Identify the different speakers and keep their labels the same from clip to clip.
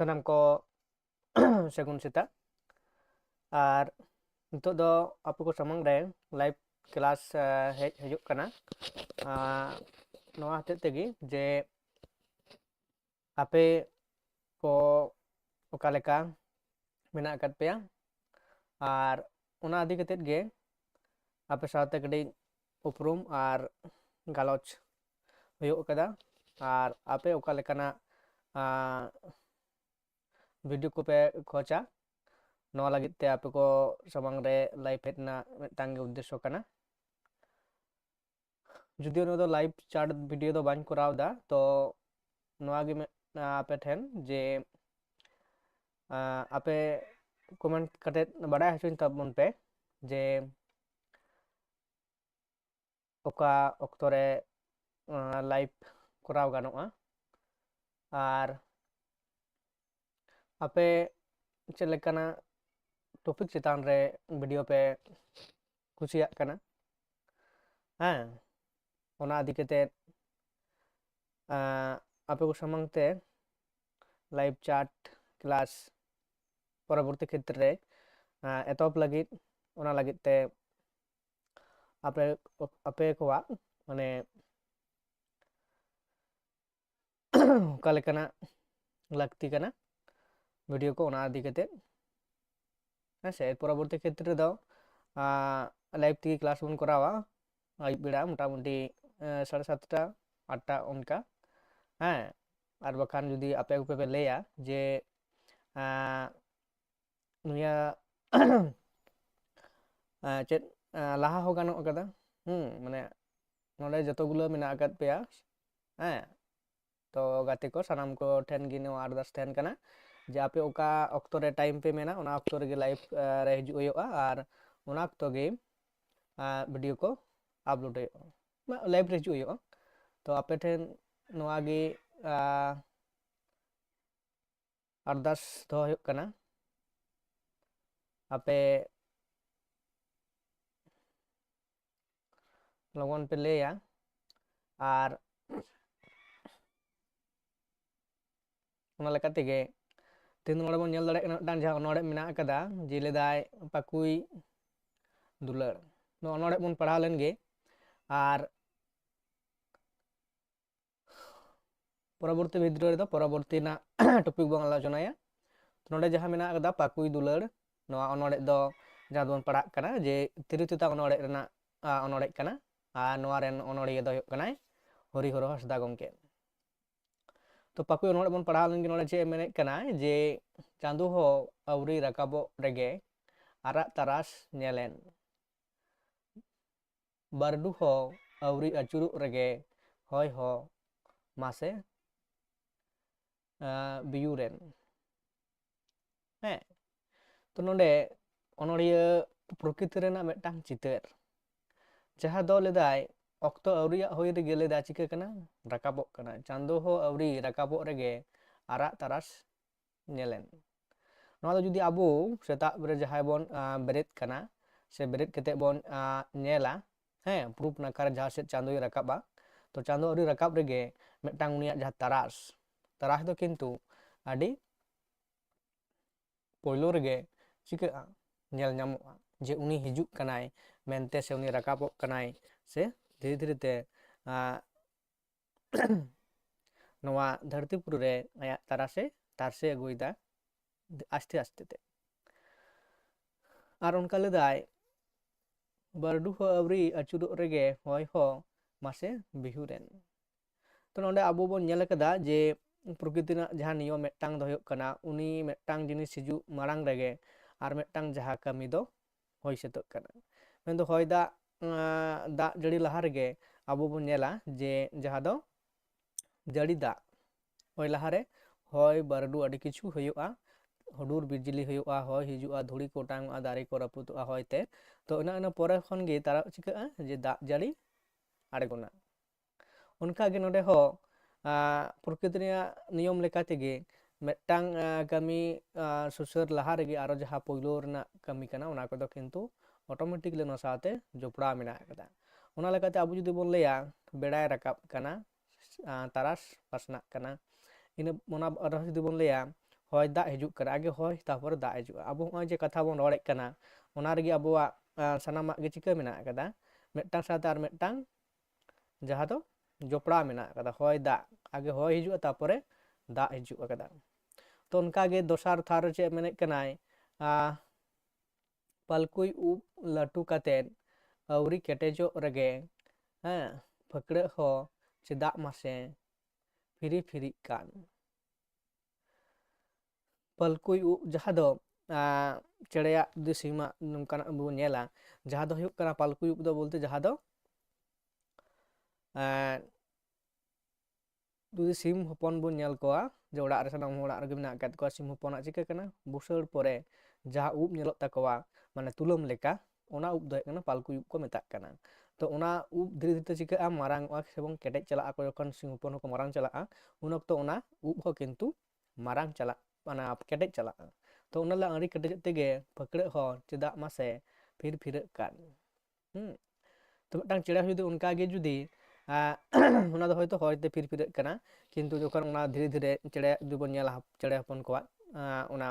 Speaker 1: ᱥᱟᱱᱟᱢ ᱠᱚ ᱥᱟᱹᱜᱩᱱ ᱥᱮᱛᱟᱜ ᱟᱨ ᱱᱤᱛᱚᱜ ᱫᱚ ᱟᱯᱮ ᱠᱚ ᱥᱟᱢᱟᱝ ᱨᱮ ᱞᱟइव क्लास ᱦᱤᱡᱩᱜ ᱠᱟᱱᱟ ᱱᱚᱣᱟ ᱦᱚᱛᱮᱡ ᱛᱮᱜᱮ ᱡᱮ ᱟᱯᱮ ᱠᱚ ᱚᱠᱟ ᱞᱮᱠᱟ ᱢᱮᱱᱟᱜ ᱟᱠᱟᱫ ᱯᱮᱭᱟ ᱟᱨ ᱚᱱᱟ ᱤᱫᱤ ᱠᱟᱛᱮᱫ ᱜᱮ ᱟᱯᱮ ᱥᱟᱶᱛᱮ ᱠᱟᱹᱴᱤᱡ ᱩᱯᱨᱩᱢ ᱟᱨ ᱜᱟᱞᱚᱪ ᱦᱩᱭᱩᱜ ᱠᱟᱫᱟ ᱟᱨ ᱟᱯᱮ ᱚᱠᱟ ᱞᱮᱠᱟᱱᱟᱜ ᱵᱷᱤᱰᱤᱭᱳ ᱠᱚᱯᱮ ᱠᱷᱚᱡᱟ ᱱᱚᱣᱟ ᱞᱟᱹᱜᱤᱫ ᱛᱮ ᱟᱯᱮ ᱠᱚ ᱥᱟᱢᱟᱝ ᱨᱮ ᱞᱟइव ᱦᱮᱡ ᱨᱮᱱᱟᱜ ᱢᱤᱫᱴᱟᱝ ᱜᱮ ᱩद्देश्य ᱠᱟᱱᱟ ᱡᱩᱫᱤও ᱱᱚᱣᱟ ᱫᱚ ᱞᱟइव ᱪᱟᱴ ᱵᱷᱤᱰᱤᱭᱳ ᱫᱚ ᱵᱟᱹᱧ ᱠᱚᱨᱟᱣ ᱮᱫᱟ ᱛᱚ ᱱᱚᱣᱟ ᱜᱮ ᱟᱯᱮ ᱴᱷᱮᱱ ᱡᱮ ᱟᱯᱮ ᱠᱚᱢᱮᱱᱴ ᱠᱟᱛᱮᱫ ᱵᱟᱰᱟᱭ ᱦᱚᱪᱚᱧ ᱛᱟᱵᱚᱱ ᱯᱮ ᱡᱮ ᱚᱠᱟ ᱚᱠᱛᱚ ᱨᱮ ᱞᱟइव ᱠᱚᱨᱟᱣ ᱜᱟᱱᱚᱜᱼᱟ ᱟᱨ ᱟᱯᱮ ᱪᱮᱫ ᱞᱮᱠᱟᱱᱟᱜ टॉपिक चेतान रे वीडियो पे कुसियाक कना हाँ ओना आदि केते आपे को समंग ते लाइव चैट क्लास परवर्ती क्षेत्र रे एतोप लगित ओना लगित ते आपे आपे को माने कालेकना लगती कना वीडियो को ओना आदि केते से परवर्ती क्षेत्र दो लाइव टी क्लास बन करावा आई बेड़ा मोटामुटी 7:30 8टा उनका हाँ और बखान जुदी आपे को पे लेया जे नुया चेत लाहा हो गानो कदा माने नोडे जतो गुलो मेना आकात पेया हाँ तो गाते को सानाम को ठेन गिनो आरदास ठेन कना जे आपे ओका ऑक्टो रे टाइम पे मेना ओना ऑक्टो रे लाइव रे हिजु होयोगा और ओना ऑक्टो गे वीडियो को अपलोड होयोगा लाइव रे हिजु होयोगा तो आपे ठेन नोआ गे अरदास दो होयोग कना आपे लगन पे लेया और ओना लेकाते गे तीन नोड़े बन नेल दाड़े कना डान जहां नोड़े मेना कदा जिले दाय पाकुई दुलर नो नोड़े बन पढ़ा लेन गे और परवर्ती वीडियो रे दो परवर्ती ना टॉपिक बन आलोचनाया नोड़े जहां मेना कदा पाकुई दुलर नोआ ओनोड़े दो जहां बन पढ़ा कना जे तिरुतिता ओनोड़े रेना ओनोड़े कना और नोआ रेन ओनोड़िया दो कना हरिहर हांसदा गंके तो पाकुई ओनोड़े बन पढ़ा लेन गे नोड़े चे मेने कना जे चांदू हो अवरी रकाबो रेगे आरा तरास नेलेन बारडू हो अवरी अचुरु रेगे होय हो मासे बियुरेन हैं तो नोडे ओनोड़िया प्रकृति रेना मेटांग चितर जहां दो लेदाय ऑक्टो अवरिया होय रेगे लेदा चिके कना रकाबो कना चांदो हो अवरी रकाबो रेगे आरा तरास नेलेन नोआ दो जुदी आबो सेताब रे जहां बोन बेरेत कना से बेरेत केते बोन नेला हैं प्रूफ नकार जहां से चांदो रकाबा तो चांदो अवरी रकाब रेगे मेटांग उनिया जहां तरास तरास दो किंतु आदि पोयलो रेगे चिके नेल नामोआ जे उनी हिजुक कनाय मेनते से उनी रकाबो कनाय से धीरे धीरे ते नोआ धरतीपुर रे आया तरासे तारसे अगुइदा आस्ते आस्ते ते और उनका लेदाय बारडू हो अवरी अचुरो रेगे होय हो मासे बिहुरेन तो नोंडे आबो बोन नेल कदा जे प्रकृति ना जहां नियम मेटांग दो होयोग कना उनी मेटांग जिनिस हिजु मारांग रेगे और मेटांग जहां कमी दो होय सेतोग कना मेन दो होय दा दा जड़ी लहा रेगे आबो बोन नेला जे जहां दो जड़ी दा होय लहा रे होय बारडू अडी किछु होयोगा हुडूर बिजली होयोगा होय हिजुआ धुड़ी को टांगआ दारे को रपुतोगा होयते तो ina परे खन गे तारा चिका जे दा जड़ी आड़गोना उनका गे नोडे हो प्रकृति नियम लेकाते गे मेटांग कमी सुसर लहा रेगे आरो जहां पोइलो रना कमी कना ओना को दो किंतु ऑटोमेटिकली नो साथे जोपड़ा मेना कदा ओना लेकाते आबु जुदी बोन लेया बेड़ाय रकाब कना तारास पासना कना इन मोना आरो जुदी बोन लेया ᱦᱚᱭ ᱫᱟᱜ ᱦᱤᱡᱩᱜ ᱠᱟᱱᱟ, ᱟᱜᱮ ᱦᱚᱭ ᱛᱟᱨᱯᱚᱨᱮ ᱫᱟᱜ ᱦᱤᱡᱩᱜᱼᱟ᱾ ᱟᱵᱚ ᱱᱚᱜᱼᱚᱭ ᱡᱮ ᱠᱟᱛᱷᱟ ᱵᱚᱱ ᱨᱚᱲᱮᱫ ᱠᱟᱱᱟ, ᱚᱱᱟ ᱨᱮᱜᱮ ᱟᱵᱚᱣᱟᱜ ᱥᱟᱱᱟᱢᱟᱜ ᱜᱮ ᱪᱤᱠᱟᱹ ᱢᱮᱱᱟᱜ ᱟᱠᱟᱫᱟ, ᱢᱤᱫᱴᱟᱝ ᱥᱟᱶᱛᱮ ᱟᱨ ᱢᱤᱫᱴᱟᱝ ᱡᱟᱦᱟᱸ ᱫᱚ ᱡᱚᱯᱲᱟᱣ ᱢᱮᱱᱟᱜ ᱟᱠᱟᱫᱟ, ᱦᱚᱭ ᱫᱟᱜ ᱟᱜᱮ ᱦᱚᱭ ᱦᱤᱡᱩᱜᱼᱟ ᱛᱟᱨᱯᱚᱨᱮ ᱫᱟᱜ ᱦᱤᱡᱩᱜ ᱟᱠᱟᱫᱟ᱾ ᱛᱚ ᱚᱱᱠᱟᱜᱮ ᱫᱚᱥᱟᱨ ᱛᱷᱟᱨ ᱨᱮ ᱪᱮᱫ ᱢᱮᱱᱮᱫ ᱠᱟᱱᱟᱭ, ᱯᱟᱞᱠᱩᱭ ᱩᱵ ᱞᱟᱹᱴᱩ ᱠᱟᱛᱮᱫ ᱟᱹᱣᱨᱤ ᱠᱮᱴᱮᱡᱚᱜ ᱨᱮᱜᱮ ᱯᱷᱟᱹᱠᱲᱟᱹᱜ ᱦᱚᱸ ᱪᱮᱫᱟᱜ ᱢᱟᱥᱮ ᱯᱷᱤᱨᱤ ᱯᱷᱤᱨᱤᱜ ᱠᱟᱱ᱾ ᱯᱟᱞᱠᱩᱭ ᱩᱵ ᱡᱟᱦᱟᱸ ᱫᱚ ᱪᱮᱬᱮᱭᱟᱜ ᱡᱩᱫᱤ ᱥᱤᱢᱟᱜ ᱱᱚᱝᱠᱟᱱᱟᱜ ᱵᱚᱱ ᱧᱮᱞᱟ, ᱡᱟᱦᱟᱸ ᱫᱚ ᱦᱩᱭᱩᱜ ᱠᱟᱱᱟ ᱯᱟᱞᱠᱩᱭ ᱩᱵ ᱫᱚ ᱵᱚᱞᱛᱮ ᱡᱟᱦᱟᱸ ᱫᱚ ᱡᱩᱫᱤ ᱥᱤᱢ ᱦᱚᱯᱚᱱ ᱵᱚᱱ ᱧᱮᱞ ᱠᱚᱣᱟ, ᱡᱮ ᱚᱲᱟᱜ ᱨᱮ ᱥᱟᱱᱟᱢ ᱚᱲᱟᱜ ᱨᱮᱜᱮ ᱢᱮᱱᱟᱜ ᱟᱠᱟᱫ ᱠᱚᱣᱟ, ᱥᱤᱢ ᱦᱚᱯᱚᱱᱟᱜ ᱪᱤᱠᱟᱹ ᱠᱟᱱᱟ, ᱵᱩᱥᱟᱹᱲ ᱯᱚᱨᱮ ᱡᱟᱦᱟᱸ ᱩᱵ ᱧᱮᱞᱚᱜ ᱛᱟᱠᱚᱣᱟ ᱢᱟᱱᱮ ᱛᱩᱞᱟᱹᱢ ᱞᱮᱠᱟ, ᱚᱱᱟ ᱩᱵ ᱫᱚ ᱦᱩᱭᱩᱜ ᱠᱟᱱᱟ ᱯᱟᱞᱠᱩᱭ ᱩᱵ ᱠᱚ ᱢᱮᱛᱟᱜ ᱠᱟᱱᱟ᱾ ᱛᱚ ᱚᱱᱟ ᱩᱵ ᱫᱷᱤᱨᱮ ᱫᱷᱤᱨᱮ ᱪᱤᱠᱟᱹᱜᱼᱟ, ᱢᱟᱨᱟᱝ ᱚᱜᱼᱟ ᱥᱮᱵᱚᱝ ᱠᱮᱴᱮᱡ ᱪᱟᱞᱟᱜ ᱟᱠᱚ, ᱡᱚᱠᱷᱚᱱ ᱥᱤᱢ ᱦᱚᱯᱚᱱ ᱦᱚᱸᱠᱚ ᱢᱟᱨᱟᱝ ᱪᱟᱞᱟᱜᱼᱟ, ᱩᱱ ᱚᱠᱛᱚ ᱚᱱᱟ ᱩᱵ ᱦᱚᱸ ᱠᱤᱱᱛᱩ ᱢᱟᱨᱟᱝ ᱪᱟᱞᱟᱜ ᱠᱮᱴᱮᱡ ᱪᱟᱞᱟᱜᱼᱟ᱾ ᱛᱚ ᱚᱱᱟ ᱟᱹᱰᱤ ᱠᱮᱴᱮᱡᱚᱜ ᱛᱮᱜᱮ ᱯᱷᱟᱹᱠᱲᱟᱹᱜ ᱦᱚᱸ ᱪᱮᱫᱟᱜ ᱢᱟᱥᱮ ᱯᱷᱤᱨ ᱯᱷᱤᱨᱟᱹᱜ ᱠᱟᱱ᱾ ᱛᱚ ᱢᱤᱫᱴᱟᱝ ᱪᱮᱬᱮ ᱡᱩᱫᱤ ᱚᱱᱠᱟᱜᱮ ᱡᱩᱫᱤ ᱚᱱᱟ ᱫᱚ ᱦᱚᱭᱛᱳ ᱦᱚᱭᱛᱮ ᱯᱷᱤᱨ ᱯᱷᱤᱨᱟᱹᱜ ᱠᱟᱱᱟ, ᱠᱤᱱᱛᱩ ᱡᱚᱠᱷᱚᱱ ᱚᱱᱟ ᱫᱷᱤᱨᱮ ᱫᱷᱤᱨᱮ ᱪᱮᱬᱮ ᱡᱩᱫᱤ ᱵᱚᱱ ᱧᱮᱞᱟ, ᱪᱮᱬᱮ ᱦᱚᱯᱚᱱ ᱠᱚᱣᱟᱜ ᱚᱱᱟ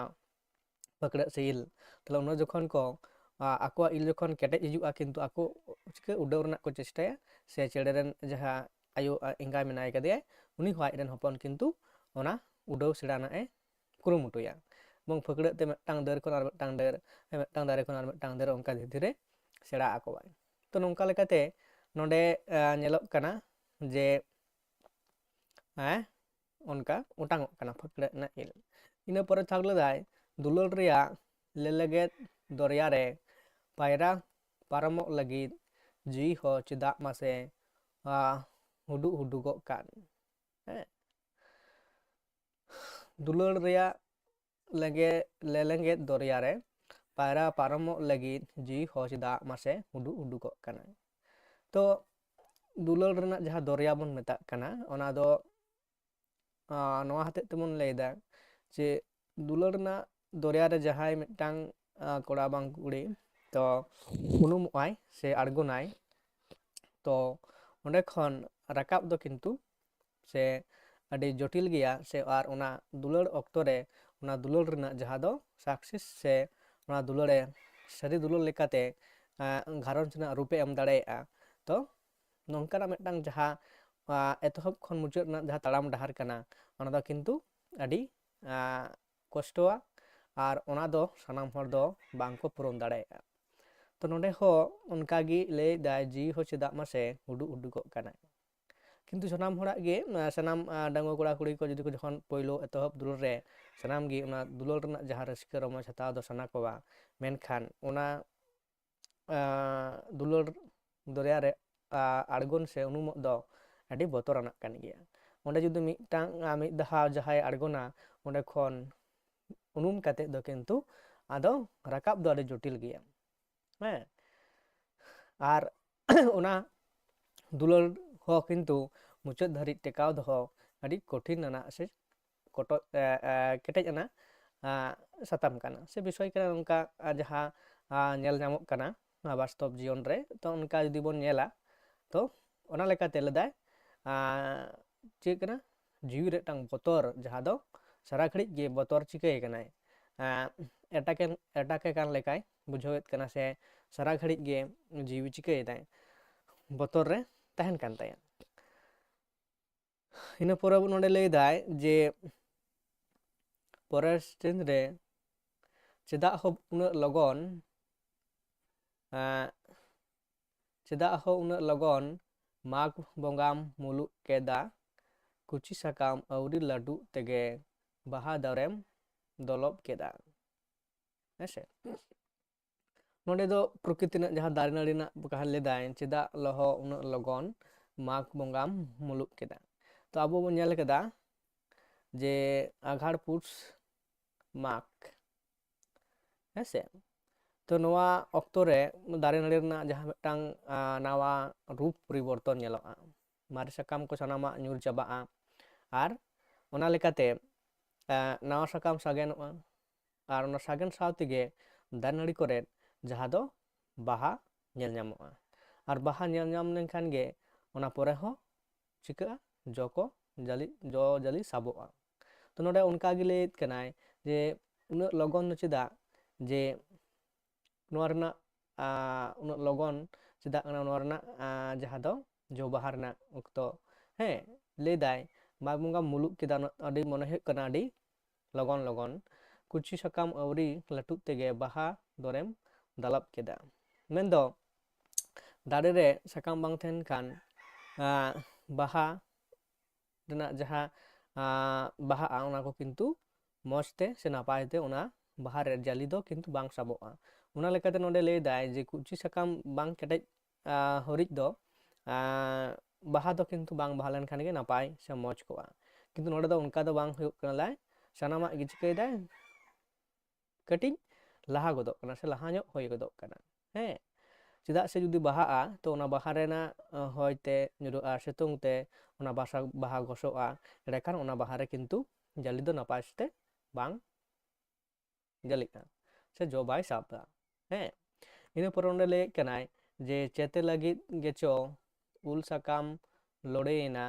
Speaker 1: ᱯᱷᱟᱹᱠᱲᱟᱹᱜ ᱥᱮ ᱤᱞ, ᱛᱟᱦᱞᱮ ᱚᱱᱟ ᱡᱚᱠᱷᱚᱱ ᱠᱚ ᱟᱠᱚᱣᱟᱜ ᱤᱞ ᱡᱚᱠᱷᱚᱱ ᱠᱮᱴᱮᱡ ᱦᱤᱡᱩᱜᱼᱟ, ᱠᱤᱱᱛᱩ ᱟᱠᱚ ᱪᱤᱠᱟᱹ ᱩᱰᱟᱹᱣ ᱨᱮᱱᱟᱜ ᱠᱚ ᱪᱮᱥᱴᱟᱭᱟ, ᱥᱮ ᱪᱮᱬᱮ ᱨᱮᱱ ᱡᱟᱦᱟᱸ ᱟᱭᱳ ᱮᱸᱜᱟ ᱢᱮᱱᱟᱭ ᱠᱟᱫᱮᱭᱟ, ᱩᱱᱤ ᱦᱚᱸ ᱟᱡ ᱨᱮᱱ ᱦᱚᱯᱚᱱ ᱠᱤᱱᱛᱩ ᱚᱱᱟ ᱩᱰᱟᱹᱣ ᱥᱮᱬᱟ ᱨᱮᱱᱟᱜ ᱮ ᱠᱩᱨᱩᱢᱩᱴᱩᱭᱟ, ᱮᱵᱚᱝ ᱯᱷᱟᱹᱠᱲᱟᱹᱜ ᱛᱮ ᱢᱤᱫᱴᱟᱝ ᱰᱟᱹᱨ ᱠᱷᱚᱱ ᱟᱨ ᱢᱤᱫᱴᱟᱝ ᱰᱟᱹᱨ, ᱢᱤᱫᱴᱟᱝ ᱫᱟᱨᱮ ᱠᱷᱚᱱ ᱟᱨ ᱢᱤᱫᱴᱟᱝ ᱫᱟᱨᱮ, ᱚᱱᱠᱟ ᱫᱷᱤᱨᱮ ᱫᱷᱤᱨᱮ ᱥᱮᱬᱟ ᱟᱠᱚᱣᱟᱭ᱾ ᱛᱚ ᱱᱚᱝᱠᱟ ᱞᱮᱠᱟᱛᱮ ᱱᱚᱰᱮ ᱧᱮᱞᱚᱜ ᱠᱟᱱᱟ ᱡᱮ ᱚᱱᱠᱟ ᱚᱴᱟᱝᱚᱜ ᱠᱟᱱᱟ ᱯᱷᱟᱹᱠᱲᱟᱹᱜ ᱨᱮᱱᱟᱜ ᱤᱞ᱾ ᱤᱱᱟᱹ ᱯᱚᱨᱮ ᱛᱷᱟᱠ ᱞᱮᱫᱟᱭ, ᱫᱩᱞᱟᱹᱲ ᱨᱮᱭᱟᱜ ᱞᱮᱞᱮᱜᱮᱫ ᱫᱚᱨᱭᱟ ᱨᱮ ᱯᱟᱭᱨᱟ ᱯᱟᱨᱚᱢᱚᱜ ᱞᱟᱹᱜᱤᱫ ᱡᱤᱣᱤ ᱦᱚᱸ ᱪᱮᱫᱟᱜ ᱢᱟᱥᱮ ᱦᱩᱰᱩᱜ ᱦᱩᱰᱩᱜᱚᱜ ᱠᱟᱱ᱾ ᱫᱩᱞᱟᱹᱲ ᱨᱮᱭᱟᱜ ᱞᱮᱞᱮᱜᱮᱫ ᱫᱚᱨᱭᱟ ᱨᱮ ᱯᱟᱭᱨᱟ ᱯᱟᱨᱚᱢᱚᱜ ᱞᱟᱹᱜᱤᱫ ᱡᱤᱣᱤ ᱦᱚᱸ ᱪᱮᱫᱟᱜ ᱢᱟᱥᱮ ᱦᱩᱰᱩᱜ ᱦᱩᱰᱩᱜᱚᱜ ᱠᱟᱱᱟ᱾ ᱛᱚ ᱫᱩᱞᱟᱹᱲ ᱨᱮᱱᱟᱜ ᱡᱟᱦᱟᱸ ᱫᱚᱨᱭᱟ ᱵᱚᱱ ᱢᱮᱛᱟᱜ ᱠᱟᱱᱟ, ᱚᱱᱟ ᱫᱚ ᱱᱚᱣᱟ ᱦᱚᱛᱮᱡ ᱛᱮᱵᱚᱱ ᱞᱟᱹᱭᱫᱟ ᱡᱮ ᱫᱩᱞᱟᱹᱲ ᱨᱮᱱᱟᱜ ᱫᱚᱨᱭᱟ ᱨᱮ ᱡᱟᱦᱟᱸᱭ ᱢᱤᱫᱴᱟᱝ ᱠᱚᱲᱟ ᱵᱟᱝ ᱠᱩᱲᱤ ᱛᱚ ᱩᱱᱩᱢᱚᱜᱼᱟᱭ ᱥᱮ ᱟᱬᱜᱚᱱᱟᱭ, ᱛᱚ ᱚᱸᱰᱮ ᱠᱷᱚᱱ ᱨᱟᱠᱟᱵ ᱫᱚ ᱠᱤᱱᱛᱩ ᱥᱮ ᱟᱹᱰᱤ ᱡᱚᱴᱤᱞ ᱜᱮᱭᱟ, ᱥᱮ ᱟᱨ ᱚᱱᱟ ᱫᱩᱞᱟᱹᱲ ᱚᱠᱛᱚ ᱨᱮ ᱚᱱᱟ ᱫᱩᱞᱟᱹᱲ ᱨᱮᱱᱟᱜ ᱡᱟᱦᱟᱸ ᱫᱚ ᱥᱟᱠᱥᱮᱥ, ᱥᱮ ᱚᱱᱟ ᱫᱩᱞᱟᱹᱲᱮ ᱥᱟᱹᱨᱤ ᱫᱩᱞᱟᱹᱲ ᱞᱮᱠᱟᱛᱮ ᱜᱷᱟᱨᱚᱸᱡᱽ ᱨᱮᱱᱟᱜ ᱨᱩᱯᱮ ᱮᱢ ᱫᱟᱲᱮᱭᱟᱜᱼᱟ᱾ ᱛᱚ ᱱᱚᱝᱠᱟᱱᱟᱜ ᱢᱤᱫᱴᱟᱝ ᱡᱟᱦᱟᱸ ᱮᱛᱚᱦᱚᱵ ᱠᱷᱚᱱ ᱢᱩᱪᱟᱹᱫ ᱨᱮᱱᱟᱜ ᱡᱟᱦᱟᱸ ᱛᱟᱲᱟᱢ ᱰᱟᱦᱟᱨ ᱠᱟᱱᱟ, ᱚᱱᱟ ᱫᱚ ᱠᱤᱱᱛᱩ ᱟᱹᱰᱤ ᱠᱚᱥᱴᱚᱣᱟ, ᱟᱨ ᱚᱱᱟ ᱫᱚ ᱥᱟᱱᱟᱢ ᱦᱚᱲ ᱫᱚ ᱵᱟᱝᱠᱚ ᱯᱩᱨᱚᱱ ᱫᱟᱲᱮᱭᱟᱜᱼᱟ᱾ ᱛᱚ ᱱᱚᱰᱮ ᱦᱚᱸ ᱚᱱᱠᱟᱜᱮ ᱞᱟᱹᱭᱫᱟᱭ, ᱡᱤᱣᱤ ᱦᱚᱸ ᱪᱮᱫᱟᱜ ᱢᱟᱥᱮ ᱦᱩᱰᱩᱜ ᱦᱩᱰᱩᱜᱚᱜ ᱠᱟᱱᱟ᱾ ᱠᱤᱱᱛᱩ ᱥᱟᱱᱟᱢ ᱦᱚᱲᱟᱜ ᱜᱮ, ᱥᱟᱱᱟᱢ ᱰᱟᱺᱜᱩᱣᱟᱹ ᱠᱚᱲᱟ ᱠᱩᱲᱤ ᱠᱚ ᱡᱩᱫᱤ ᱡᱚᱠᱷᱚᱱ ᱯᱳᱭᱞᱳ ᱮᱛᱚᱦᱚᱵ ᱫᱩᱞᱟᱹᱲ ᱨᱮ, ᱥᱟᱱᱟᱢ ᱜᱮ ᱚᱱᱟ ᱫᱩᱞᱟᱹᱲ ᱨᱮᱱᱟᱜ ᱡᱟᱦᱟᱸ ᱨᱟᱹᱥᱠᱟᱹ ᱨᱚᱢᱚᱡᱽ ᱦᱟᱛᱟᱣ ᱫᱚ ᱥᱟᱱᱟ ᱠᱚᱣᱟ, ᱢᱮᱱᱠᱷᱟᱱ ᱚᱱᱟ ᱫᱩᱞᱟᱹᱲ ᱫᱚᱨᱭᱟ ᱨᱮ ᱟᱬᱜᱚᱱ ᱥᱮ ᱩᱱᱩᱢᱚᱜ ᱫᱚ ᱟᱹᱰᱤ ᱵᱚᱛᱚᱨᱟᱱᱟᱜ ᱠᱟᱱ ᱜᱮᱭᱟ᱾ ᱚᱸᱰᱮ ᱡᱩᱫᱤ ᱢᱤᱫ ᱫᱷᱟᱣ ᱡᱟᱦᱟᱸᱭ ᱟᱬᱜᱚᱱᱟ, ᱚᱸᱰᱮ ᱠᱷᱚᱱ ᱩᱱᱩᱢ ᱠᱟᱛᱮᱫ ᱫᱚ ᱠᱤᱱᱛᱩ ᱟᱫᱚ ᱨᱟᱠᱟᱵ ᱫᱚ ᱟᱹᱰᱤ ᱡᱚᱴᱤᱞ ᱜᱮᱭᱟ᱾ ᱟᱨ ᱚᱱᱟ ᱫᱩᱞᱟᱹᱲ ᱦᱚᱸ ᱠᱤᱱᱛᱩ ᱢᱩᱪᱟᱹᱫ ᱫᱷᱟᱹᱨᱤᱡ ᱴᱮᱠᱟᱣ ᱫᱚᱦᱚ ᱟᱹᱰᱤ ᱠᱚᱴᱷᱤᱱ ᱟᱱᱟᱜ ᱥᱮ ᱠᱮᱴᱮᱡ ᱟᱱᱟᱜ ᱥᱟᱛᱟᱢ ᱠᱟᱱᱟ, ᱥᱮ ᱵᱤᱥᱚᱭ ᱠᱟᱱᱟ ᱱᱚᱝᱠᱟ ᱡᱟᱦᱟᱸ ᱧᱮᱞ ᱧᱟᱢᱚᱜ ᱠᱟᱱᱟ ᱵᱟᱥᱛᱚᱵ ᱡᱤᱭᱚᱱ ᱨᱮ᱾ ᱛᱚ ᱚᱱᱠᱟ ᱡᱩᱫᱤ ᱵᱚᱱ ᱧᱮᱞᱟ, ᱛᱚ ᱚᱱᱟ ᱞᱮᱠᱟᱛᱮ ᱞᱮᱫᱟᱭ ᱪᱮᱫ ᱠᱟᱱᱟ, ᱡᱤᱣᱤ ᱨᱮ ᱢᱤᱫᱴᱟᱝ ᱵᱚᱛᱚᱨ, ᱡᱟᱦᱟᱸ ᱫᱚ ᱥᱟᱨᱟ ᱜᱷᱟᱹᱲᱤᱡ ᱜᱮ ᱵᱚᱛᱚᱨ ᱪᱤᱠᱟᱹᱭ ᱠᱟᱱᱟᱭ, ᱮᱴᱟᱠᱮ ᱠᱟᱱ ᱞᱮᱠᱟᱭ ᱵᱩᱡᱷᱟᱹᱣᱮᱫ ᱠᱟᱱᱟ, ᱥᱮ ᱥᱟᱨᱟ ᱜᱷᱟᱹᱲᱤᱡ ᱜᱮ ᱡᱤᱣᱤ ᱪᱤᱠᱟᱹᱭᱮᱫᱟᱭ, ᱵᱚᱛᱚᱨ ᱨᱮ ᱛᱟᱦᱮᱱ ᱠᱟᱱ ᱛᱟᱭᱟ᱾ ᱤᱱᱟᱹ ᱯᱚᱨᱮ ᱱᱚᱰᱮ ᱞᱟᱹᱭᱫᱟᱭ ᱡᱮ ᱯᱚᱨᱮᱨ ᱥᱴᱮᱡ ᱨᱮ ᱪᱮᱫᱟᱜ ᱦᱚᱸ ᱩᱱᱟᱹᱜ ᱞᱚᱜᱚᱱ ᱢᱟᱜᱽ ᱵᱚᱸᱜᱟᱢ ᱢᱩᱞᱩᱜ ᱠᱮᱫᱟ, ᱠᱩᱪᱤ ᱥᱟᱠᱟᱢ ᱟᱹᱣᱨᱤ ᱞᱟᱹᱴᱩᱜ ᱛᱮᱜᱮ ᱵᱟᱦᱟ ᱫᱟᱨᱮᱢ ᱫᱚᱞᱚᱵ ᱠᱮᱫᱟ᱾ ᱦᱮᱸᱥᱮ, ᱱᱚᱰᱮ ᱫᱚ ᱯᱨᱚᱠᱤᱛᱤ ᱨᱮᱱᱟᱜ ᱡᱟᱦᱟᱸ ᱫᱟᱨᱮ ᱱᱟᱹᱲᱤ ᱨᱮᱱᱟᱜ ᱠᱟᱦᱱᱤ ᱞᱮᱫᱟᱭ, ᱪᱮᱫᱟᱜ ᱩᱱᱟᱹᱜ ᱞᱚᱜᱚᱱ ᱢᱟᱜᱽ ᱵᱚᱸᱜᱟᱢ ᱢᱩᱞᱩᱜ ᱠᱮᱫᱟ᱾ ᱛᱚ ᱟᱵᱚ ᱵᱚᱱ ᱧᱮᱞ ᱠᱮᱫᱟ ᱡᱮ ᱟᱸᱜᱷᱟᱲ ᱯᱩᱥ ᱢᱟᱜᱽ, ᱦᱮᱸᱥᱮ, ᱛᱚ ᱱᱚᱣᱟ ᱚᱠᱛᱚ ᱨᱮ ᱫᱟᱨᱮ ᱱᱟᱹᱲᱤ ᱨᱮᱱᱟᱜ ᱡᱟᱦᱟᱸ ᱢᱤᱫᱴᱟᱝ ᱱᱟᱣᱟ ᱨᱩᱯ ᱯᱚᱨᱤᱵᱚᱨᱛᱚᱱ ᱧᱮᱞᱚᱜᱼᱟ, ᱢᱟᱨᱮ ᱥᱟᱠᱟᱢ ᱠᱚ ᱥᱟᱱᱟᱢᱟᱜ ᱧᱩᱨ ᱪᱟᱵᱟᱜᱼᱟ, ᱟᱨ ᱚᱱᱟ ᱞᱮᱠᱟᱛᱮ ᱱᱟᱣᱟ ᱥᱟᱠᱟᱢ ᱥᱟᱜᱮᱱᱚᱜᱼᱟ, ᱟᱨ ᱚᱱᱟ ᱥᱟᱜᱮᱱ ᱥᱟᱶ ᱛᱮᱜᱮ ᱫᱟᱨᱮ ᱱᱟᱹᱲᱤ ᱠᱚᱨᱮᱫ ᱡᱟᱦᱟᱸ ᱫᱚ ᱵᱟᱦᱟ ᱧᱮᱞ ᱧᱟᱢᱚᱜᱼᱟ, ᱟᱨ ᱵᱟᱦᱟ ᱧᱮᱞ ᱧᱟᱢ ᱞᱮᱱᱠᱷᱟᱱ ᱜᱮ ᱚᱱᱟ ᱯᱚᱨᱮ ᱦᱚᱸ ᱪᱤᱠᱟᱹᱜᱼᱟ, ᱡᱚ ᱡᱟᱹᱞᱤ ᱥᱟᱵᱚᱜᱼᱟ᱾ ᱛᱚ ᱱᱚᱰᱮ ᱚᱱᱠᱟ ᱜᱮ ᱞᱟᱹᱭᱮᱫ ᱠᱟᱱᱟᱭ जे उन्नत लगन चेदा जे नोआ रना उन्नत लगन चेदा नोआ रना जहाँ दो जो बाहर ना उक्तो है ले दाय माग मुंगा मुलुक केदा अडी मने हुयुग कना अडी लगन लगन कुची साकाम अवरी लाटुग तेगे बाहा दरेम दालाब केदा मेनदो दारे रे साकाम बांग तहन खान बाहा रना जहाँ बाहा ओना को किंतु मौजते से नापाय ते ओना बाहा रे जाली दो किंतु बांग साबोआ ओना लेकाते नोडे ले दाय जे कुची साकाम बांग केटेज हरिज दो बाहा दो किंतु बांग बाहा लेन खान गे नापाय से मौज कोआ किंतु नोडे दो उनका दो बांग हुयुग कना लाय सानामा गे चिकाय दाय कटिज लाहा गोदोग कना से लाहा ᱧᱚᱜ होय गोदोग कना हे चेदा से जुदी बाहा तो ओना बाहा रेना होयते ᱧᱩᱨᱩᱜᱼᱟ सितुंग ते ओना बाहा गसोआ एड़ेखान ओना बाहा रे किंतु जाली दो नापाय से बांग जालिगा से जो बाय साबा हे इन पर ओंडे ले कनाय जे चेते लगित गेचो उल साकाम लोड़ेना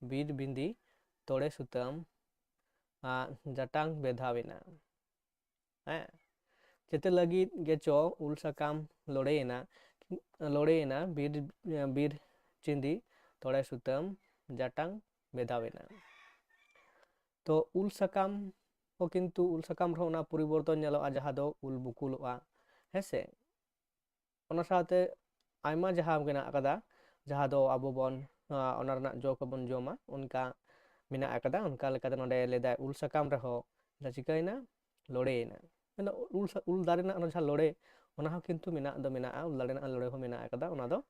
Speaker 1: बीर बिंदी तोड़े सुतम जटांग बेधावेना हे चेते लगित गेचो उल साकाम लोड़ेना बीर चिंदी तोड़े सुतम जटांग बेधावेना तो उल साकाम हो किंतु उल साकाम रो ओना परिवर्तन नेलोआ जहाँ दो उल बुकुलोआ हेसे ओना साथे आयमा जहाँ मेना अकदा जहाँ दो आबो बोन ओना रना जो को बोन जोमा उनका मेना अकदा उनका लेकाते नोडे लेदा उल साकाम रहो ला चिकायना लोड़ेना मेना उल दारे ना जहाँ लोड़े ओना हो किंतु मेना दो मेना उल दारे ना लोड़े हो मेना अकदा ओना दो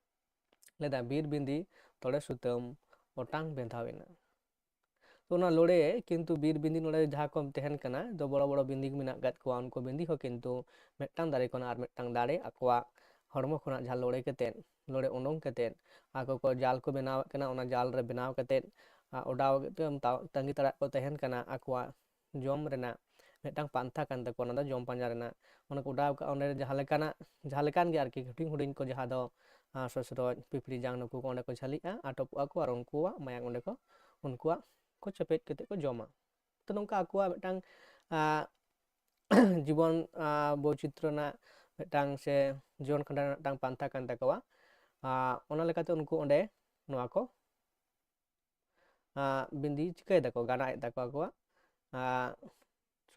Speaker 1: लेदा बीर बिंदी तोड़े सुतम ओटांग बेधावेना तो ना लोड़े किंतु बीर बिंदी नोड़े जहाँ को तहन कना दो बड़ो बड़ो बिंदी मेना गद को उनको बिंदी हो किंतु मेटांग दारे कोना आर मेटांग दारे अकवा हड़मो खोना जहाँ लोड़े कतेन लोड़े उडोंग कतेन आको को जाल को बनाव कना ओना जाल रे बनाव कतेन ओडाव तंगी तड़ा को तहन कना अकवा जम रेना मेटांग पांथा कान तको ओना दो जम पांजा रेना ओना को उडाव का ओने जहाँ लेकान गे आरकी हुडिंग हुडिंग को जहाँ दो ससुरज पिपड़ी जांग नुकु को ओंडे को झालिआ आटोपआ को आर उनकुआ मायांग ओंडे को उनकुआ को चपेट कते को जमा तो नोंका आकुआ मेटांग जीवन बौचित्र ना मेटांग से जीवन खंडा मेटांग पांथा कान तकवा ओना लेकाते उनको ओंडे नोआ को बिंदी चिकाय दको गानाय दको आकुआ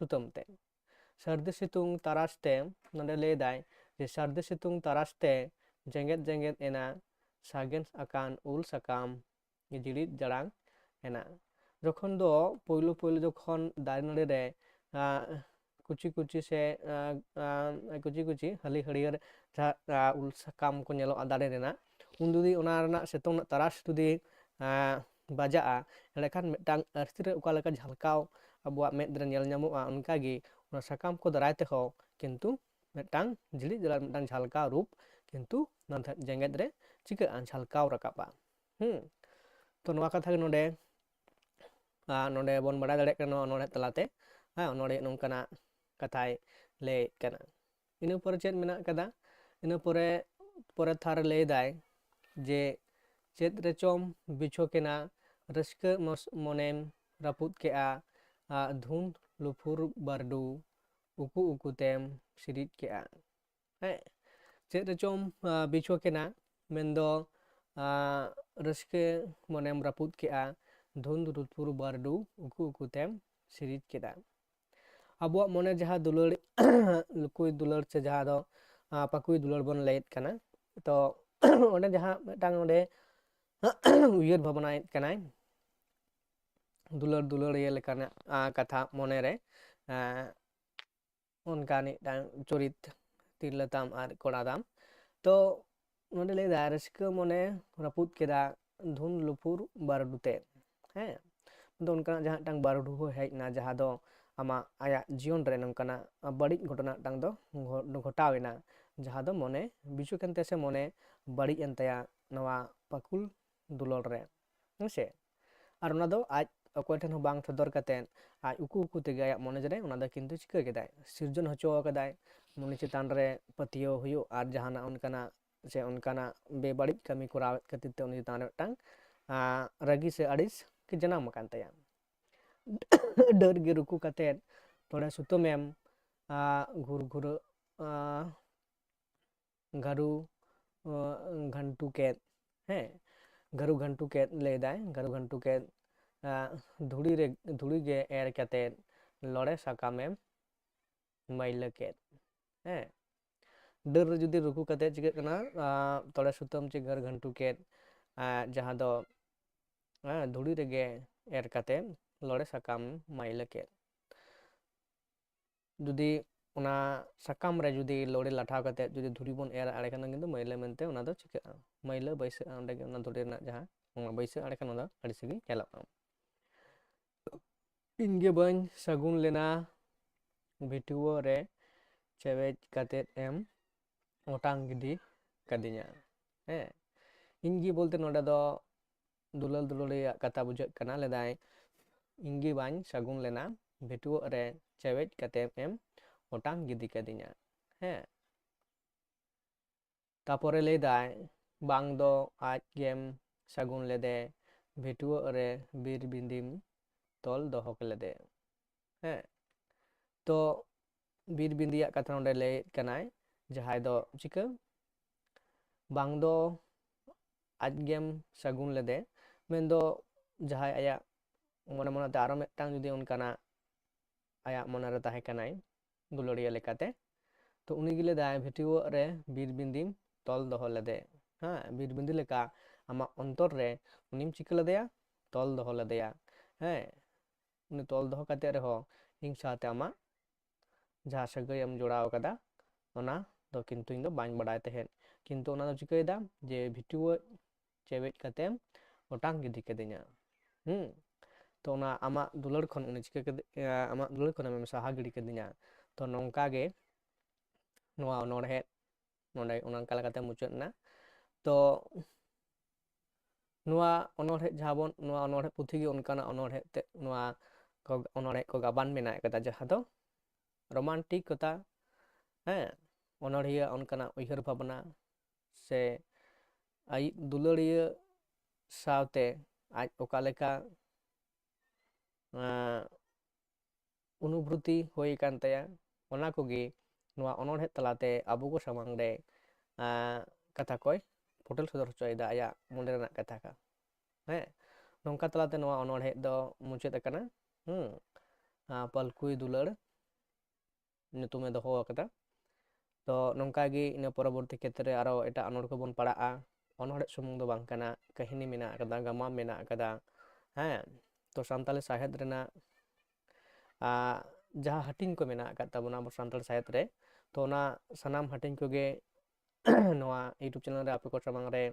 Speaker 1: सुतम ते सर्दी सितुंग तारासते नोंडे ले दाय जे सर्दी सितुंग तारासते जेंगेत जेंगेत एना सागेन आकान उल साकाम जिड़िद जड़ांग एना जखन दो पहलू पहलू जखन दारे नाड़े रे कुची कुची से कुची कुची हली हरियर उल साकाम को नेलो दारे रेना उन जुदी ओना रना सितुंग तारास जुदी बाजाआ एंडेखान मेटांग आरती रे उका लेका झलकाव अबुआ मेद रे नेल ᱧᱟᱢᱚᱜᱼᱟ उनकागी ओना साकाम को दाराय ते हो किंतु मेटांग जिली जला मेटांग झलकाव रूप किंतु जेंगेत रे चिका झलकाव रकाबा तो नोआ कथा गे नोडे नोडे बोन बड़ा दाड़े कना नोडे तलाते नोडे नोंकाना कथाय ले कना इन पर चेद मेना कदा इन परे थार ले दाय जे चेद रेचोम बिछो केना रस्क मोनेम रापुत केआ धुन लुफुर बारडू उकु उकुतेम सिरिज केआ चेद रेचोम बिछो केना मेनदो रस्क मोनेम रापुत केआ धुन लुफुर बारडू उकु उकुतेम सिरिज केदा अबुआ मोने जहाँ दुलड़ लुकुई दुलड़ से जहाँ दो पाकुई दुलड़ बन लेत कना तो ओंडे जहाँ मेटांग ओंडे उयर भावनाय कनाय दुलड़ दुलड़ ये लेकाना कथा मोने रे उनकानी चरित तिरलताम आर कोड़ादाम तो नोंडे ले दा रस्क मोने रापुत केदा धुन लुफुर बारडूते हैं तो उनका जहाँ टांग बारडू हो हेजना जहाँ दो आमा आया जीवन रे नंकाना बड़ी घटना टांग दो घटावेना जहाँ दो मोने बिचु केनते से मोने बड़ी एनतया नवा पाकुल दुलड़ रे हेसे आर ओना दो आज अकोय ठन बांग ठदर कतेन आज उकु उकु तेगे आया मोने जरे ओना दो किंतु चिका केदाय सिरजन हचो कदाय मोने चितान रे पतियो हुयो आर जहाना उनकाना से उनकाना बेबाड़ी कमी कराव खातिर ते उनी चितान रे टांग रगी से अड़िस के जनाम कान तया डर गे रुकु कतेन ᱱᱚᱰᱮ ᱥᱩᱛᱟᱹᱢᱮᱢ ᱜᱷᱩᱨ ᱜᱷᱩᱨᱟᱹ ᱜᱟᱹᱨᱩ ᱜᱷᱟᱱᱴᱩ ᱠᱮᱫ ᱦᱮᱸ ᱜᱟᱹᱨᱩ ᱜᱷᱟᱱᱴᱩ ᱠᱮᱫ ᱞᱟᱹᱭᱫᱟᱭ ᱜᱟᱹᱨᱩ ᱜᱷᱟᱱᱴᱩ ᱠᱮᱫ ᱫᱷᱩᱲᱤ ᱜᱮ ᱮᱨ ᱠᱟᱛᱮᱫ ᱞᱚᱲᱮ ᱥᱟᱠᱟᱢᱮᱢ ᱢᱟᱹᱭᱞᱟᱹ ᱠᱮᱫ ᱦᱮᱸ ᱰᱟᱹᱨ ᱨᱮ ᱡᱩᱫᱤ ᱨᱩᱠᱩ ᱠᱟᱛᱮᱫ ᱪᱤᱠᱟᱹᱜ ᱠᱟᱱᱟ ᱛᱚᱲᱮ ᱥᱩᱛᱟᱹᱢ ᱪᱮ ᱜᱟᱹᱨ ᱜᱷᱟᱱᱴᱩ ᱠᱮᱫ ᱡᱟᱦᱟᱸ ᱫᱚ ᱫᱷᱩᱲᱤ ᱨᱮᱜᱮ ᱮᱨ ᱠᱟᱛᱮᱫ ᱞᱚᱲᱮ ᱥᱟᱠᱟᱢ ᱢᱟᱹᱭᱞᱟᱹ ᱠᱮᱫ ᱡᱩᱫᱤ ᱚᱱᱟ ᱥᱟᱠᱟᱢ ᱨᱮ ᱡᱩᱫᱤ ᱞᱚᱲᱮ ᱞᱟᱴᱷᱟᱣ ᱠᱟᱛᱮᱫ ᱡᱩᱫᱤ ᱫᱷᱩᱲᱤ ᱵᱚᱱ ᱮᱨᱟ ᱮᱸᱰᱮ ᱠᱷᱟᱱ ᱠᱤᱱᱛᱩ ᱢᱟᱹᱭᱞᱟᱹ ᱢᱮᱱᱛᱮ ᱚᱱᱟ ᱫᱚ ᱪᱤᱠᱟᱹᱜᱼᱟ ᱢᱟᱹᱭᱞᱟᱹ ᱵᱟᱹᱭᱥᱟᱹᱜᱼᱟ ᱚᱸᱰᱮ ᱜᱮ ᱚᱱᱟ ᱫᱷᱩᱲᱤ ᱨᱮᱱᱟᱜ ᱡᱟᱦᱟᱸ ᱵᱟᱹᱭᱥᱟᱹᱜᱼᱟ ᱮᱸᱰᱮ ᱠᱷᱟᱱ ᱚᱱᱟ ᱫᱚ ᱟᱹᱰᱤ ᱥᱟᱺᱜᱤᱧ ᱧᱮᱞᱚᱜᱼᱟ ᱤᱧ ᱜᱮ ᱵᱟᱹᱧ ᱥᱟᱹᱜᱩᱱ ᱞᱮᱱᱟ ᱵᱷᱤᱴᱩᱣᱟᱹ ᱨᱮ ᱪᱮᱣᱮᱡ ᱠᱟᱛᱮᱫ ᱮᱢ ᱚᱴᱟᱝ ᱜᱤᱰᱤ ᱠᱟᱫᱤᱧᱟ ᱦᱮᱸ ᱤᱧ ᱜᱮ ᱵᱚᱞᱛᱮ ᱱᱚᱰᱮ ᱫᱚ ᱫᱩᱞᱟᱹᱲ ᱫᱩᱞᱟᱹᱲᱤᱭᱟᱜ ᱠᱟᱛᱷᱟ ᱵᱩᱡᱷᱟᱹᱜ ᱠᱟᱱᱟ ᱞᱮᱫᱟᱭ ᱤᱧ ᱜᱮ ᱵᱟᱹᱧ ᱥᱟᱹᱜᱩᱱ ᱞᱮᱱᱟ ᱵᱷᱤᱴᱩᱣᱟᱹ ᱨᱮ ᱪᱮᱣᱮᱡ ᱠᱟᱛᱮᱫ ᱮᱢ ᱚᱴᱟᱝ ᱜᱤᱰᱤ ᱠᱟᱫᱤᱧᱟ ᱦᱮᱸ ᱛᱟᱯᱚᱨᱮ ᱞᱟᱹᱭᱫᱟᱭ ᱵᱟᱝ ᱫᱚ ᱟᱡ ᱜᱮᱢ ᱥᱟᱹᱜᱩᱱ ᱞᱮᱫᱮ ᱵᱷᱤᱴᱩᱣᱟᱹ ᱨᱮ ᱵᱤᱨ ᱵᱤᱸᱫᱤᱢ ᱛᱚᱞ ᱫᱚᱦᱚ ᱞᱮᱫᱮ ᱦᱮᱸ ᱛᱚ ᱵᱤᱨ ᱵᱤᱸᱫᱤᱭᱟᱜ ᱠᱟᱛᱷᱟ ᱱᱚᱰᱮ ᱞᱟᱹᱭᱮᱫ ᱠᱟᱱᱟᱭ ᱡᱟᱦᱟᱸᱭ ᱫᱚ ᱪᱤᱠᱟᱹ ᱵᱟᱝ ᱫᱚ ᱟᱡᱜᱮᱢ ᱥᱟᱹᱜᱩᱱ ᱞᱮᱫᱮ ᱢᱮᱱᱫᱚ ᱡᱟᱦᱟᱸᱭ ᱟᱭᱟᱜ ᱢᱚᱱᱮ ᱢᱚᱱᱮᱛᱮ ᱟᱨᱚ ᱢᱤᱫᱴᱟᱝ ᱡᱩᱫᱤ ᱚᱱᱠᱟᱱᱟᱜ ᱟᱭᱟᱜ ᱢᱚᱱᱮᱨᱮ ᱛᱟᱦᱮᱸ ᱠᱟᱱᱟᱭ ᱫᱩᱞᱟᱹᱲᱤᱭᱟᱹ ᱞᱮᱠᱟᱛᱮ ᱛᱚ ᱩᱱᱤ ᱜᱮ ᱞᱟᱹᱭᱫᱟᱭ ᱵᱷᱤᱴᱩᱣᱟᱹ ᱨᱮ ᱵᱤᱨ ᱵᱤᱸᱫᱤᱢ ᱛᱚᱞ ᱫᱚᱦᱚ ᱞᱮᱫᱮ ᱦᱮᱸ ᱵᱤᱨ ᱵᱤᱸᱫᱤ ᱞᱮᱠᱟ ᱟᱢᱟᱜ ᱚᱱᱛᱚᱨ ᱨᱮ ᱩᱱᱤᱢ ᱪᱤᱠᱟᱹ ᱞᱮᱫᱮᱭᱟ ᱛᱚᱞ ᱫᱚᱦᱚ ᱞᱮᱫᱮᱭᱟ ᱦᱮᱸ ᱩᱱᱤ ᱛᱚᱞ ᱫᱚᱦᱚ ᱠᱟᱛᱮᱫ ᱨᱮᱦᱚᱸ ᱤᱧ ᱥᱟᱶᱛᱮ ᱟᱢᱟᱜ ᱡᱟᱦᱟᱸ ᱥᱟᱹᱜᱟᱹᱭᱮᱢ ᱡᱚᱲᱟᱣ ᱠᱟᱫᱟ ᱚᱱᱟ ᱫᱚ ᱠᱤᱱᱛᱩ ᱤᱧ ᱫᱚ ᱵᱟᱹᱧ ᱵᱟᱰᱟᱭ ᱛᱟᱦᱮᱸᱫ ᱠᱤᱱᱛᱩ ᱚᱱᱟ ᱫᱚ ᱪᱤᱠᱟᱹᱭᱮᱫᱟ ᱡᱮ ᱵᱷᱤᱴᱩᱣᱟᱹ ᱪᱮᱣᱮᱡ ᱠᱟᱛᱮᱢ ᱚᱴᱟᱝ ᱜᱤᱰᱤ ᱠᱟᱫᱤᱧᱟ ᱛᱚ ᱚᱱᱟ ᱟᱢᱟᱜ ᱫᱩᱞᱟᱹᱲ ᱠᱷᱚᱱ ᱩᱱᱤ ᱪᱤᱠᱟᱹ ᱠᱮᱫ ᱟᱢᱟᱜ ᱫᱩᱞᱟᱹᱲ ᱠᱷᱚᱱ ᱟᱢᱮᱢ ᱥᱟᱦᱟ ᱜᱤᱰᱤ ᱠᱟᱫᱤᱧᱟ ᱛᱚ ᱱᱚᱝᱠᱟ ᱜᱮ ᱱᱚᱣᱟ ᱚᱱᱚᱬᱦᱮᱸ ᱱᱚᱰᱮ ᱚᱱᱠᱟ ᱞᱮᱠᱟᱛᱮ ᱢᱩᱪᱟᱹᱫ ᱮᱱᱟ ᱛᱚ ᱱᱚᱣᱟ ᱚᱱᱚᱬᱦᱮᱸ ᱡᱟᱦᱟᱸ ᱵᱚᱱ ᱱᱚᱣᱟ ᱚᱱᱚᱬᱦᱮᱸ ᱯᱩᱛᱷᱤ ᱜᱮ ᱚᱱᱠᱟᱱᱟᱜ ọᱱᱚᱬᱦᱮᱸ ᱛᱮ ᱱᱚᱣᱟ ọᱱᱚᱬᱦᱮᱸ ᱠᱚ ᱜᱟᱵᱟᱱ ᱢᱮᱱᱟᱜ ᱠᱟᱫᱟ ᱡᱟᱦᱟᱸ ᱫᱚ ᱨᱳᱢᱟᱱᱴᱤᱠᱚᱛᱟ ᱦᱮᱸ ᱚᱱᱚᱬᱦᱤᱭᱟᱹ ᱚᱱᱠᱟᱱᱟᱜ ᱩᱭᱦᱟᱹᱨ ᱵᱷᱟᱵᱽᱱᱟ ᱥᱮ ᱟᱭᱤᱡ ᱫᱩᱞᱟᱹᱲᱤᱭᱟᱹ ᱥᱟᱶᱛᱮ ᱟᱡ ᱚᱠᱟ ᱞᱮᱠᱟ ᱚᱱᱩᱵᱷᱩᱛᱤ ᱦᱩᱭ ᱟᱠᱟᱱ ᱛᱟᱭᱟ ᱚᱱᱟ ᱠᱚᱜᱮ ᱱᱚᱣᱟ ᱚᱱᱚᱬᱦᱮᱸ ᱛᱟᱞᱟᱛᱮ ᱟᱵᱚ ᱠᱚ ᱥᱟᱢᱟᱝ ᱨᱮ ᱠᱟᱛᱷᱟ ᱠᱚᱭ ᱯᱷᱳᱴᱮᱞ ᱥᱚᱫᱚᱨ ᱦᱚᱪᱚᱭᱮᱫᱟ ᱟᱭᱟᱜ ᱢᱚᱱᱮ ᱨᱮᱱᱟᱜ ᱠᱟᱛᱷᱟ ᱠᱚ ᱦᱮᱸ ᱱᱚᱝᱠᱟ ᱛᱟᱞᱟᱛᱮ ᱱᱚᱣᱟ ᱚᱱᱚᱬᱦᱮᱸ ᱫᱚ ᱢᱩᱪᱟᱹᱫ ᱟᱠᱟᱱᱟ ᱯᱟᱹᱞᱠᱩᱭ ᱫᱩᱞᱟᱹᱲ ᱧᱩᱛᱩᱢᱮ ᱫᱚᱦᱚ ᱟᱠᱟᱫᱟ ᱛᱚ ᱱᱚᱝᱠᱟ ᱜᱮ ᱤᱱᱟᱹ ᱯᱚᱨᱚᱵᱚᱨᱛᱤ ᱠᱷᱮᱛᱨᱮ ᱟᱨᱚ ᱮᱴᱟᱜ ᱚᱱᱚᱬ ᱠᱚᱵᱚᱱ ᱯᱟᱲᱦᱟᱜᱼᱟ ᱚᱱᱚᱬᱦᱮᱸ ᱥᱩᱢᱩᱝ ᱫᱚ ᱵᱟᱝ ᱠᱟᱱᱟ ᱠᱟᱹᱦᱱᱤ ᱢᱮᱱᱟᱜ ᱟᱠᱟᱫᱟ ᱜᱟᱢᱟᱢ ᱢᱮᱱᱟᱜ ᱟᱠᱟᱫᱟ ᱦᱮᱸ ᱛᱚ ᱥᱟᱱᱛᱟᱞᱤ ᱥᱟᱶᱦᱮᱫ ᱨᱮᱱᱟᱜ ᱡᱟᱦᱟᱸ ᱦᱟᱹᱴᱤᱧ ko ᱢᱮᱱᱟᱜ ᱟᱠᱟᱫ ᱛᱟᱵᱚᱱᱟ ᱟᱵᱚ ᱥᱟᱱᱛᱟᱲ ᱥᱟᱶᱦᱮᱫ ᱨᱮ ᱛᱚ ᱚᱱᱟ ᱥᱟᱱᱟᱢ ᱦᱟᱹᱴᱤᱧ ᱠᱚᱜᱮ ᱱᱚᱣᱟ ᱤᱭᱩᱴᱩᱵᱽ ᱪᱮᱱᱮᱞ ᱨᱮ ᱟᱯᱮ ᱠᱚ ᱥᱟᱢᱟᱝ ᱨᱮ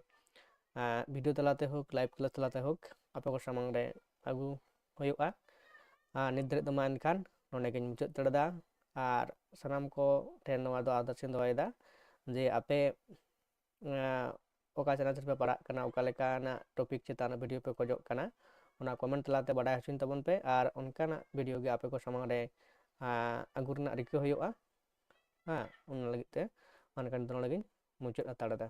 Speaker 1: ᱵᱷᱤᱰᱤᱭᱳ ᱛᱟᱞᱟᱛᱮ ᱦᱳᱠ ᱞᱟᱭᱤᱵᱷ ᱠᱞᱟᱥ ᱛᱟᱞᱟᱛᱮ ᱦᱳᱠ ᱟᱯᱮ ᱠᱚ ᱥᱟᱢᱟᱝ ᱨᱮ ᱟᱹᱜᱩ ᱦᱩᱭᱩᱜᱼᱟ ᱱᱤᱛ ᱫᱷᱟᱹᱨᱤᱡ ᱫᱚ ᱢᱟ ᱮᱱᱠᱷᱟᱱ ᱱᱚᱸᱰᱮ ᱜᱤᱧ ᱢᱩᱪᱟᱹᱫ ᱦᱟᱛᱟᱲᱮᱫᱟ ᱟᱨ ᱥᱟᱱᱟᱢ ᱠᱚ ᱴᱷᱮᱱ ᱱᱚᱣᱟ ᱫᱚ ᱟᱨᱫᱟᱥᱤᱧ ᱫᱚᱦᱚᱭᱮᱫᱟ ᱡᱮ ᱟᱯᱮ ᱚᱠᱟ ᱪᱟᱱᱟᱪ ᱨᱮᱯᱮ ᱯᱟᱲᱦᱟᱜ ᱠᱟᱱᱟ ᱚᱠᱟ ᱞᱮᱠᱟᱱᱟᱜ ᱴᱚᱯᱤᱠ ᱪᱮᱛᱟᱱ ᱨᱮ ᱵᱷᱤᱰᱤᱭᱳ ᱯᱮ ᱠᱷᱚᱡᱚᱜ ᱠᱟᱱᱟ ᱚᱱᱟ ᱠᱚᱢᱮᱱᱴ ᱛᱟᱞᱟᱛᱮ ᱵᱟᱰᱟᱭ ᱦᱚᱪᱚᱧ ᱛᱟᱵᱚᱱ ᱯᱮ ᱟᱨ ᱚᱱᱠᱟᱱᱟᱜ ᱵᱷᱤᱰᱤᱭᱳ ᱜᱮ ᱟᱯᱮ ᱠᱚ ᱥᱟᱢᱟᱝ ᱨᱮ ᱟᱹᱜᱩ ᱨᱮᱱᱟᱜ ᱨᱤᱠᱟᱹ ᱦᱩᱭᱩᱜᱼᱟ ᱦᱮᱸ ᱚᱱᱟ ᱞᱟᱹᱜᱤᱫ ᱛᱮ ᱢᱮᱱᱠᱷᱟᱱ ᱱᱚᱰᱮ ᱜᱤᱧ ᱢᱩᱪᱟᱹᱫ ᱦᱟᱛᱟᱲᱮᱫᱟ